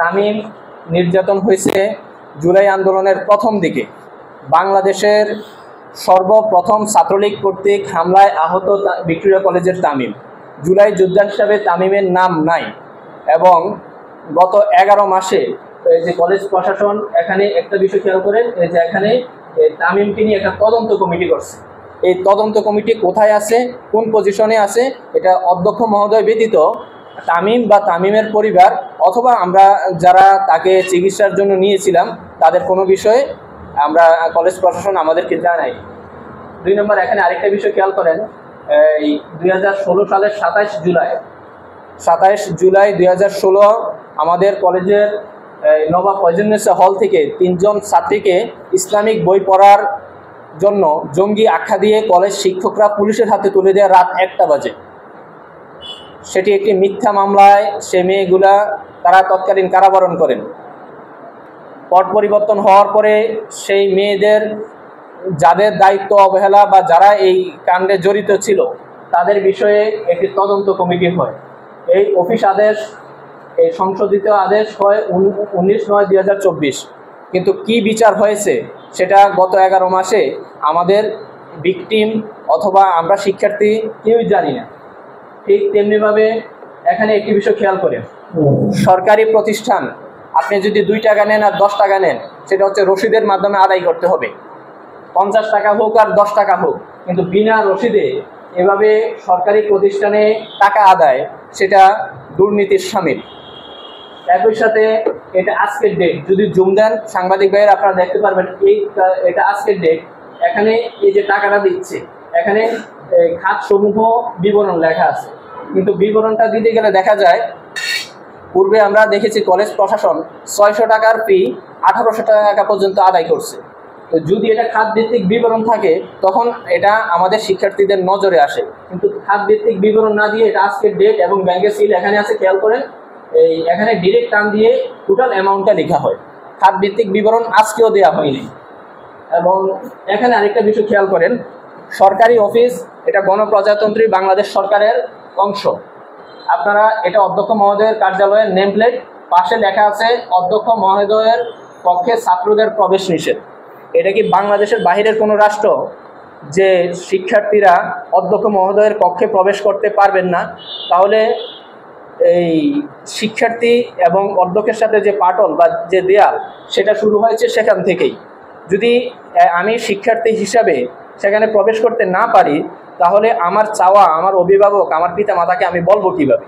তামিম নির্যাতন হয়েছে জুলাই আন্দোলনের প্রথম দিকে। বাংলাদেশের সর্বপ্রথম ছাত্রলীগ কর্তৃক হামলায় আহত ভিক্টোরিয়া কলেজের তামিম। জুলাই যোদ্ধা হিসাবে তামিমের নাম নাই এবং গত 11 মাসে যে কলেজ প্রশাসন এখানে একটা বিষয় খেয়াল করেন, যে এখানে তামিমকে নিয়ে একটা তদন্ত কমিটি করছে। এই তদন্ত কমিটি কোথায় আছে, কোন পজিশনে আছে, এটা অধ্যক্ষ মহোদয় ব্যতীত তামিম বা তামিমের পরিবার অথবা আমরা যারা তাকে চিকিৎসার জন্য নিয়েছিলাম তাদের কোনো বিষয়ে আমরা কলেজ প্রশাসন আমাদেরকে জানাই। 2 নম্বর, এখানে আরেকটা বিষয় খেয়াল করেন, এই 2016 সালের 27 জুলাই 2016 আমাদের কলেজের নবাব ফয়জুন্নেসা হল থেকে 3 জন ছাত্রীকে ইসলামিক বই পড়ার জন্য জঙ্গি আখ্যা দিয়ে কলেজ শিক্ষকরা পুলিশের হাতে তুলে দেয় রাত 1টা বাজে। সেটি একটি মিথ্যা মামলায় সে মেয়েগুলা তারা তৎকালীন কারাবরণ করেন। পট পরিবর্তন হওয়ার পরে সেই মেয়েদের যাদের দায়িত্ব অবহেলা বা যারা এই কাণ্ডে জড়িত ছিল তাদের বিষয়ে একটি তদন্ত কমিটি হয়। এই অফিস আদেশ, এই সংশোধিত আদেশ হয় 19/9/2024। কিন্তু কি বিচার হয়েছে সেটা গত 11 মাসে আমাদের ভিকটিম অথবা আমরা শিক্ষার্থী কেউই জানি না। ঠিক তেমনিভাবে এখানে একটি বিষয় খেয়াল করেন, সরকারি প্রতিষ্ঠান আপনি যদি 2 টাকা নেন আর 10 টাকা নেন, সেটা হচ্ছে রসিদের মাধ্যমে আদায় করতে হবে। 50 টাকা হোক আর 10 টাকা হোক, কিন্তু বিনা রসিদে এভাবে সরকারি প্রতিষ্ঠানে টাকা আদায়, সেটা দুর্নীতির শামিল। একই সাথে এটা আজকের ডেট, যদি জুম দেন সাংবাদিক ভাইয়ের আপনারা দেখতে পারবেন, এটা আজকের ডেট। এখানে এই যে টাকাটা দিচ্ছে, এখানে খাতসমূহ বিবরণ লেখা আছে, কিন্তু বিবরণটা দিতে গেলে দেখা যায় পূর্বে আমরা দেখেছি কলেজ প্রশাসন 600 টাকার ফি 1800 টাকা পর্যন্ত আদায় করছে। তো যদি এটা খাতভিত্তিক বিবরণ থাকে তখন এটা আমাদের শিক্ষার্থীদের নজরে আসে, কিন্তু খাতভিত্তিক বিবরণ না দিয়ে এটা আজকের ডেট এবং ব্যাংকের সিল এখানে আছে, খেয়াল করেন। এই এখানে ডিরেক্ট টান দিয়ে টোটাল অ্যামাউন্টটা লেখা হয়, খাতভিত্তিক বিবরণ আজকেও দেওয়া হয়নি। এবং এখানে আরেকটা বিষয় খেয়াল করেন, সরকারি অফিস এটা গণপ্রজাতন্ত্রী বাংলাদেশ সরকারের অংশ। আপনারা এটা অধ্যক্ষ মহোদয়ের কার্যালয়ের নেম প্লেট, পাশে লেখা আছে অধ্যক্ষ মহোদয়ের পক্ষে ছাত্রদের প্রবেশ নিষেধ। এটা কি বাংলাদেশের বাহিরের কোনো রাষ্ট্র যে শিক্ষার্থীরা অধ্যক্ষ মহোদয়ের কক্ষে প্রবেশ করতে পারবেন না? তাহলে এই শিক্ষার্থী এবং অধ্যক্ষের সাথে যে পাটল বা যে দেয়াল, সেটা শুরু হয়েছে সেখান থেকেই। যদি আমি শিক্ষার্থী হিসাবে সেখানে প্রবেশ করতে না পারি, তাহলে আমার চাওয়া, আমার অভিভাবক, আমার পিতা মাতাকে আমি বলবো কিভাবে?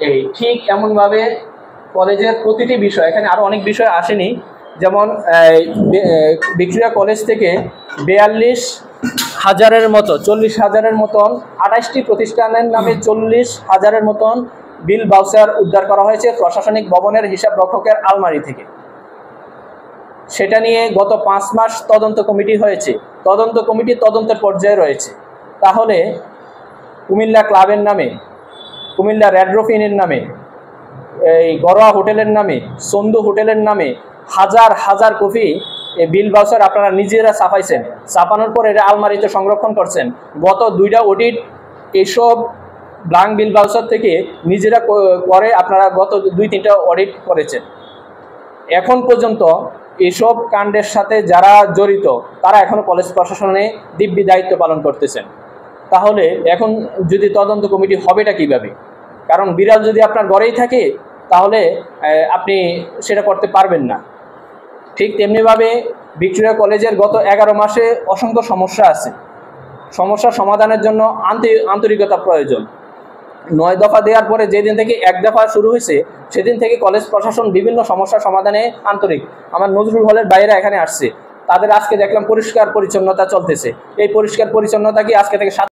এই ঠিক এমনভাবে কলেজের প্রতিটি বিষয়, এখানে আরও অনেক বিষয় আসেনি, যেমন ভিক্টোরিয়া কলেজ থেকে 42,000-এর মতো, 40,000-এর মতন 28টি প্রতিষ্ঠানের নামে 40,000-এর মতন বিল ভাউচার উদ্ধার করা হয়েছে প্রশাসনিক ভবনের হিসাব রক্ষকের আলমারি থেকে। সেটা নিয়ে গত 5 মাস তদন্ত কমিটি হয়েছে, তদন্ত কমিটি তদন্তের পর্যায়ে রয়েছে। তাহলে কুমিল্লা ক্লাবের নামে, কুমিল্লা রেড রফিনের নামে, এই গড়োয়া হোটেলের নামে, সন্ধু হোটেলের নামে হাজার হাজার কপি বিল ভাউচার আপনারা নিজেরা ছাপাইছেন, ছাপানোর পর এটা আলমারিতে সংরক্ষণ করছেন। গত 2টা অডিট এইসব ব্লাঙ্ক বিল ভাউচার থেকে নিজেরা করে আপনারা গত 2-3টা অডিট করেছেন। এখন পর্যন্ত এসব কাণ্ডের সাথে যারা জড়িত তারা এখনও কলেজ প্রশাসনে দিব্যি দায়িত্ব পালন করতেছেন। তাহলে এখন যদি তদন্ত কমিটি হবেটা কিভাবে? কারণ বিড়াল যদি আপনার ঘরেই থাকে তাহলে আপনি সেটা করতে পারবেন না। ঠিক তেমনিভাবে ভিক্টোরিয়া কলেজের গত 11 মাসে অসংখ্য সমস্যা আছে, সমস্যা সমাধানের জন্য আন্তরিকতা প্রয়োজন। 9 দফা দেওয়ার পরে যেদিন থেকে 1 দফা শুরু হয়েছে সেদিন থেকে কলেজ প্রশাসন বিভিন্ন সমস্যা সমাধানে আন্তরিক। আমার নজরুল হলের বাইরে এখানে আসছে, তাদের আজকে দেখলাম পরিষ্কার পরিচ্ছন্নতা চলতেছে। এই পরিষ্কার পরিচ্ছন্নতা কি আজকে থেকে